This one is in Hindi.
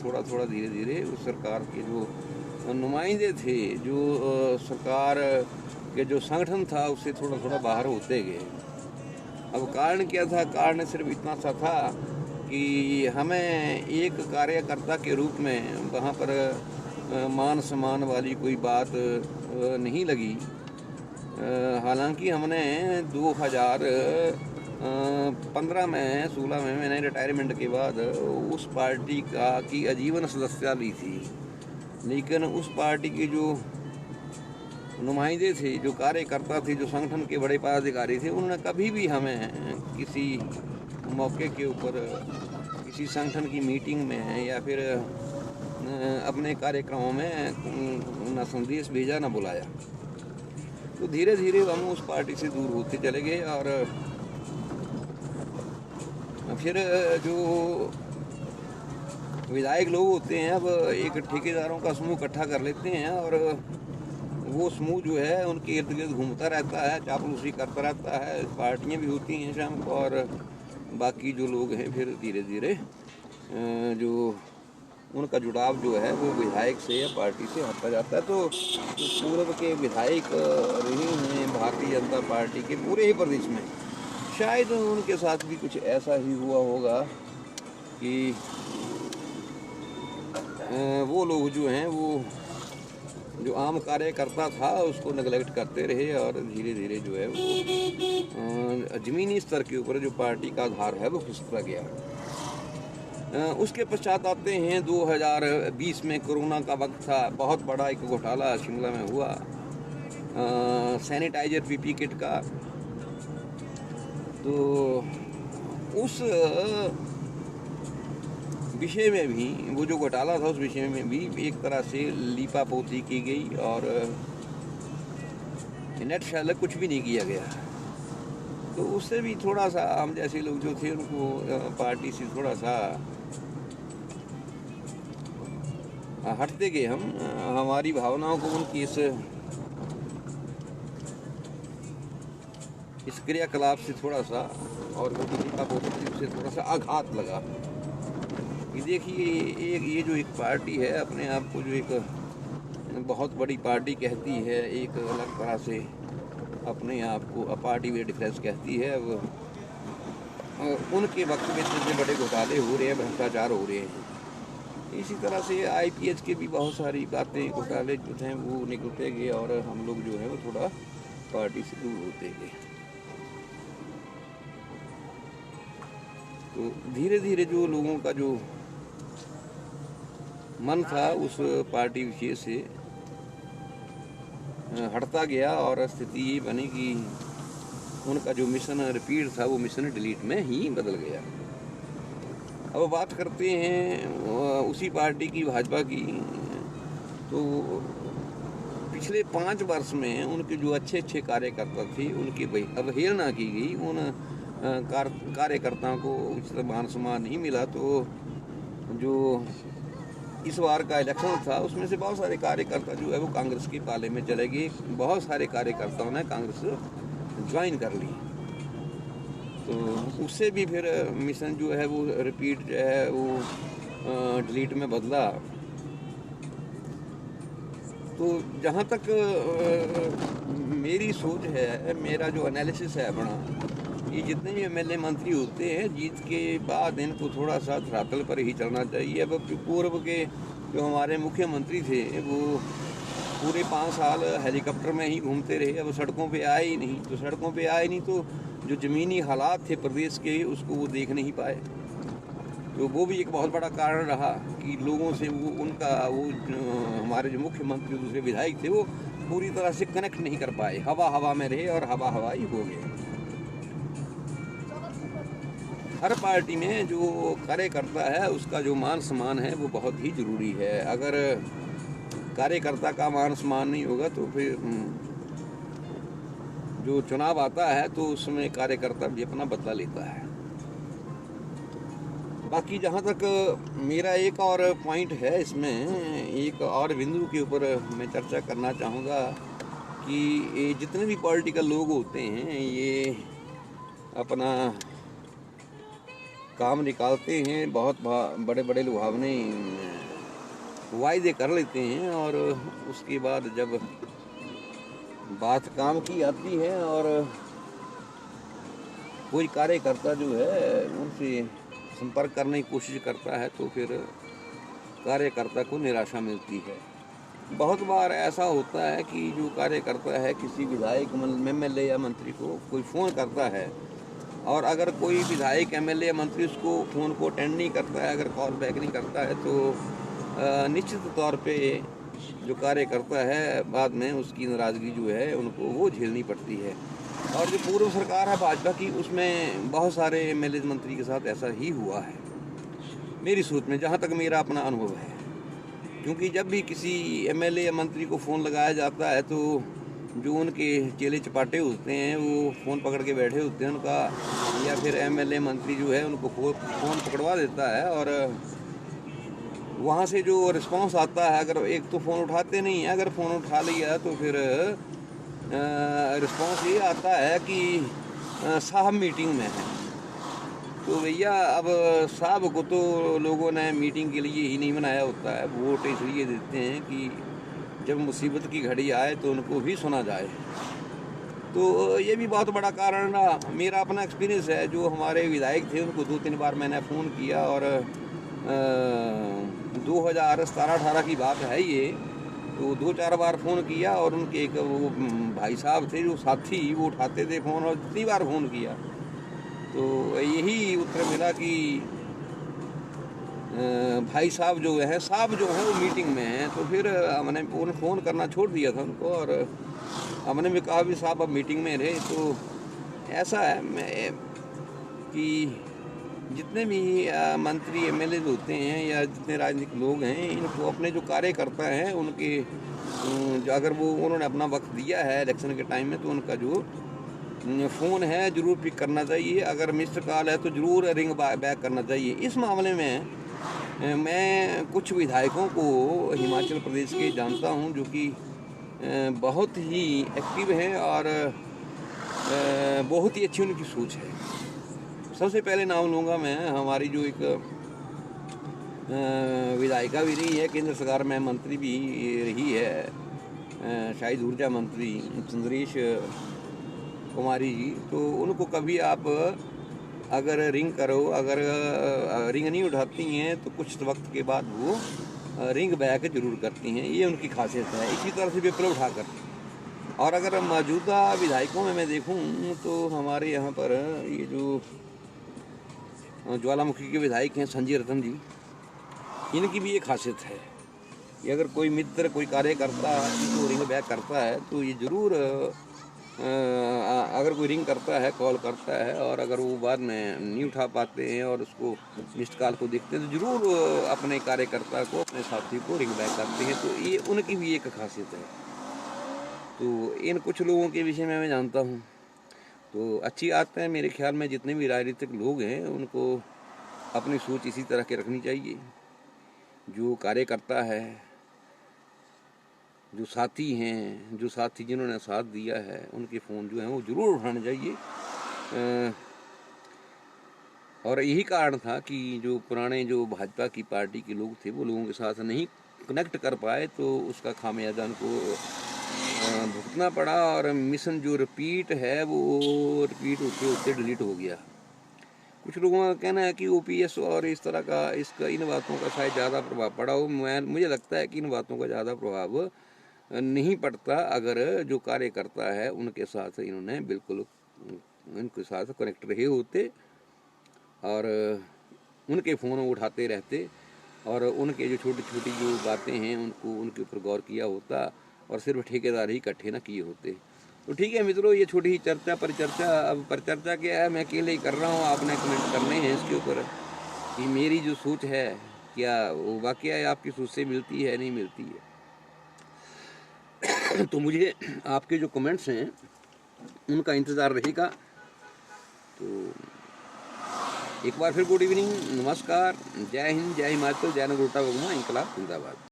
थोड़ा थोड़ा धीरे धीरे उस सरकार के जो नुमाइंदे थे, जो सरकार के जो संगठन था, उससे थोड़ा थोड़ा बाहर होते गए। अब कारण क्या था? कारण सिर्फ इतना सा था कि हमें एक कार्यकर्ता के रूप में वहाँ पर मान सम्मान वाली कोई बात नहीं लगी। हालांकि हमने 2015 में 16 में मैंने रिटायरमेंट के बाद उस पार्टी की आजीवन सदस्यता ली थी, लेकिन उस पार्टी के जो नुमाइंदे थे, जो कार्यकर्ता थे, जो संगठन के बड़े पदाधिकारी थे, उन्होंने कभी भी हमें किसी मौके के ऊपर किसी संगठन की मीटिंग में या फिर अपने कार्यक्रमों में न संदेश भेजा न बुलाया। तो धीरे धीरे हम उस पार्टी से दूर होते चले गए और फिर जो विधायक लोग होते हैं, अब एक ठेकेदारों का समूह इकट्ठा कर लेते हैं और वो समूह जो है उनके इर्द गिर्द घूमता रहता है, चापलूसी करता रहता है। पार्टियां भी होती हैं शाम को और बाकी जो लोग हैं फिर धीरे धीरे जो उनका जुड़ाव जो है वो विधायक से या पार्टी से हटता जाता है। तो पूर्व के विधायक रहे हैं भारतीय जनता पार्टी के पूरे ही प्रदेश में, शायद उनके साथ भी कुछ ऐसा ही हुआ होगा कि वो लोग जो हैं वो जो आम कार्यकर्ता था उसको नेगलेक्ट करते रहे और धीरे धीरे जो है वो ज़मीनी स्तर के ऊपर जो पार्टी का आधार है वो खिसकता गया। उसके पश्चात आते हैं 2020 में कोरोना का वक्त था, बहुत बड़ा एक घोटाला शिमला में हुआ सैनिटाइजर पीपी किट का। तो उस विषय में भी वो जो घोटाला था उस विषय में भी एक तरह से लीपापोती की गई और नेट शैल कुछ भी नहीं किया गया। तो उससे भी थोड़ा सा हम जैसे लोग जो थे उनको पार्टी से थोड़ा सा हटते गए हम। हमारी भावनाओं को उनकी इस क्रियाकलाप से थोड़ा सा और वो लीपापोती से थोड़ा सा आघात लगा। ये देखिए ये जो एक पार्टी है अपने आप को जो एक बहुत बड़ी पार्टी कहती है, एक अलग तरह से अपने आप को पार्टी में डिफरेंस कहती है, वो उनके वक्त में इतने बड़े घोटाले हो रहे हैं, भ्रष्टाचार हो रहे हैं। इसी तरह से IPH के भी बहुत सारी बातें घोटाले जो थे वो निकलते गए और हम लोग जो है वो थोड़ा पार्टी से दूर होते गए। तो धीरे धीरे जो लोगों का जो मन था उस पार्टी विशेष से हटता गया और स्थिति ये बनी कि उनका जो मिशन रिपीट था वो मिशन डिलीट में ही बदल गया। अब बात करते हैं उसी पार्टी की, भाजपा की। तो पिछले 5 वर्ष में उनके जो अच्छे कार्यकर्ता थे उनकी अवहेलना की गई, उन कार्यकर्ताओं को उचित मान सम्मान नहीं मिला। तो जो इस बार का इलेक्शन था उसमें से बहुत सारे कार्यकर्ता जो है वो कांग्रेस के पाले में चले गए, बहुत सारे कार्यकर्ताओं ने कांग्रेस ज्वाइन कर ली। तो उससे भी फिर मिशन जो है वो रिपीट जो है वो डिलीट में बदला। तो जहाँ तक मेरी सोच है, मेरा जो एनालिसिस है अपना, ये जितने भी MLA मंत्री होते हैं जीत के बाद इनको थोड़ा सा धरातल पर ही चलना चाहिए। अब पूर्व के जो हमारे मुख्यमंत्री थे वो पूरे 5 साल हेलीकॉप्टर में ही घूमते रहे, अब सड़कों पे आए ही नहीं। तो सड़कों पे आए नहीं तो जो ज़मीनी हालात थे प्रदेश के उसको वो देख नहीं पाए। तो वो भी एक बहुत बड़ा कारण रहा कि लोगों से वो उनका वो हमारे जो मुख्यमंत्री दूसरे विधायक थे वो पूरी तरह से कनेक्ट नहीं कर पाए, हवा में रहे और हवा ही हो गए। हर पार्टी में जो कार्यकर्ता है उसका जो मान सम्मान है वो बहुत ही ज़रूरी है। अगर कार्यकर्ता का मान सम्मान नहीं होगा तो फिर जो चुनाव आता है तो उसमें कार्यकर्ता भी अपना बदला लेता है। बाकी जहाँ तक मेरा एक और पॉइंट है, इसमें एक और बिंदु के ऊपर मैं चर्चा करना चाहूँगा कि जितने भी पॉलिटिकल लोग होते हैं ये अपना काम निकालते हैं, बहुत बड़े बड़े लुभावने वायदे कर लेते हैं और उसके बाद जब बात काम की आती है और कोई कार्यकर्ता जो है उनसे संपर्क करने की कोशिश करता है तो फिर कार्यकर्ता को निराशा मिलती है। बहुत बार ऐसा होता है कि जो कार्यकर्ता है किसी विधायक एमएलए या मंत्री को कोई फ़ोन करता है और अगर कोई विधायक एमएलए या मंत्री उसको फ़ोन को अटेंड नहीं करता है, अगर कॉल बैक नहीं करता है तो निश्चित तौर पे जो कार्यकर्ता है बाद में उसकी नाराज़गी जो है उनको वो झेलनी पड़ती है। और जो पूर्व सरकार है भाजपा की उसमें बहुत सारे एमएलए मंत्री के साथ ऐसा ही हुआ है मेरी सोच में, जहाँ तक मेरा अपना अनुभव है। क्योंकि जब भी किसी एमएलए या मंत्री को फ़ोन लगाया जाता है तो जो उनके चेले चपाटे होते हैं वो फ़ोन पकड़ के बैठे होते हैं उनका, या फिर एमएलए मंत्री जो है उनको फ़ोन पकड़वा देता है और वहाँ से जो रिस्पांस आता है, अगर एक तो फ़ोन उठाते नहीं है, अगर फ़ोन उठा लिया तो फिर रिस्पांस ये आता है कि साहब मीटिंग में है। तो भैया अब साहब को तो लोगों ने मीटिंग के लिए ही नहीं बनाया होता है, वोट इसलिए देते हैं कि जब मुसीबत की घड़ी आए तो उनको भी सुना जाए। तो ये भी बहुत बड़ा कारण रहा। मेरा अपना एक्सपीरियंस है, जो हमारे विधायक थे उनको 2-3 बार मैंने फ़ोन किया और 2017-18 की बात है ये, तो 2-4 बार फ़ोन किया और उनके एक वो भाई साहब थे जो साथी, वो उठाते थे फ़ोन और जितनी बार फ़ोन किया तो यही उत्तर मिला कि भाई साहब जो है वो मीटिंग में हैं। तो फिर हमने फ़ोन करना छोड़ दिया था उनको और हमने भी कहा भी साहब अब मीटिंग में रहे। तो ऐसा है कि जितने भी मंत्री एमएलए होते हैं या जितने राजनीतिक लोग हैं, इनको अपने जो कार्यकर्ता हैं उनके जो अगर वो उन्होंने अपना वक्त दिया है इलेक्शन के टाइम में तो उनका जो फ़ोन है ज़रूर पिक करना चाहिए। अगर मिस्ड कॉल है तो ज़रूर रिंग बैक करना चाहिए। इस मामले में मैं कुछ विधायकों को हिमाचल प्रदेश के जानता हूं जो कि बहुत ही एक्टिव हैं और बहुत ही अच्छी उनकी सोच है। सबसे पहले नाम लूँगा मैं, हमारी जो एक विधायिका भी रही है, केंद्र सरकार में मंत्री भी रही है, शायद ऊर्जा मंत्री चंद्रेश कुमारी जी। तो उनको कभी आप अगर रिंग करो, अगर रिंग नहीं उठाती हैं तो कुछ वक्त के बाद वो रिंग बैक जरूर करती हैं, ये उनकी खासियत है। इसी तरह से विप्लव उठाकर और अगर मौजूदा विधायकों में मैं देखूं तो हमारे यहाँ पर ये जो ज्वालामुखी के विधायक हैं संजय रतन जी, इनकी भी ये खासियत है कि अगर कोई मित्र कोई कार्यकर्ता इनको रिंग बैक करता है तो ये ज़रूर अगर कोई रिंग करता है, कॉल करता है और अगर वो बाद में नहीं उठा पाते हैं और उसको मिस्ड कॉल को देखते हैं तो ज़रूर अपने कार्यकर्ता को, अपने साथी को रिंग बैक करते हैं। तो ये उनकी भी एक खासियत है। तो इन कुछ लोगों के विषय में मैं जानता हूँ। तो अच्छी आदत है मेरे ख्याल में, जितने भी राजनीतिक लोग हैं उनको अपनी सोच इसी तरह के रखनी चाहिए। जो कार्यकर्ता है, जो साथी हैं, जो साथी जिन्होंने साथ दिया है, उनके फ़ोन जो हैं वो ज़रूर उठाने चाहिए। और यही कारण था कि जो पुराने जो भाजपा की पार्टी के लोग थे वो लोगों के साथ नहीं कनेक्ट कर पाए तो उसका खामियाजा उनको भुगतना पड़ा और मिशन जो रिपीट है वो रिपीट होते होते डिलीट हो गया। कुछ लोगों का कहना है कि ओपीएस और इस तरह का इन बातों का शायद ज़्यादा प्रभाव पड़ा हो। मुझे लगता है कि इन बातों का ज़्यादा प्रभाव नहीं पड़ता अगर जो कार्यकर्ता है उनके साथ इन्होंने बिल्कुल उनके साथ कनेक्ट रहे होते और उनके फ़ोन उठाते रहते और उनके जो छोटी छोटी जो बातें हैं उनको उनके ऊपर गौर किया होता और सिर्फ ठेकेदार ही इकट्ठे ना किए होते। तो ठीक है मित्रों, ये छोटी ही परिचर्चा। अब परिचर्चा क्या है, मैं अकेले ही कर रहा हूँ, आपने कमेंट करने हैं इसके ऊपर कि मेरी जो सोच है क्या वो वाकई आपकी सोच से मिलती है नहीं मिलती है। तो मुझे आपके जो कमेंट्स हैं उनका इंतज़ार रहेगा। तो एक बार फिर गुड इवनिंग, नमस्कार, जय हिंद, जय हिमाचल, जय नगरोटा, इंकलाब जिंदाबाद।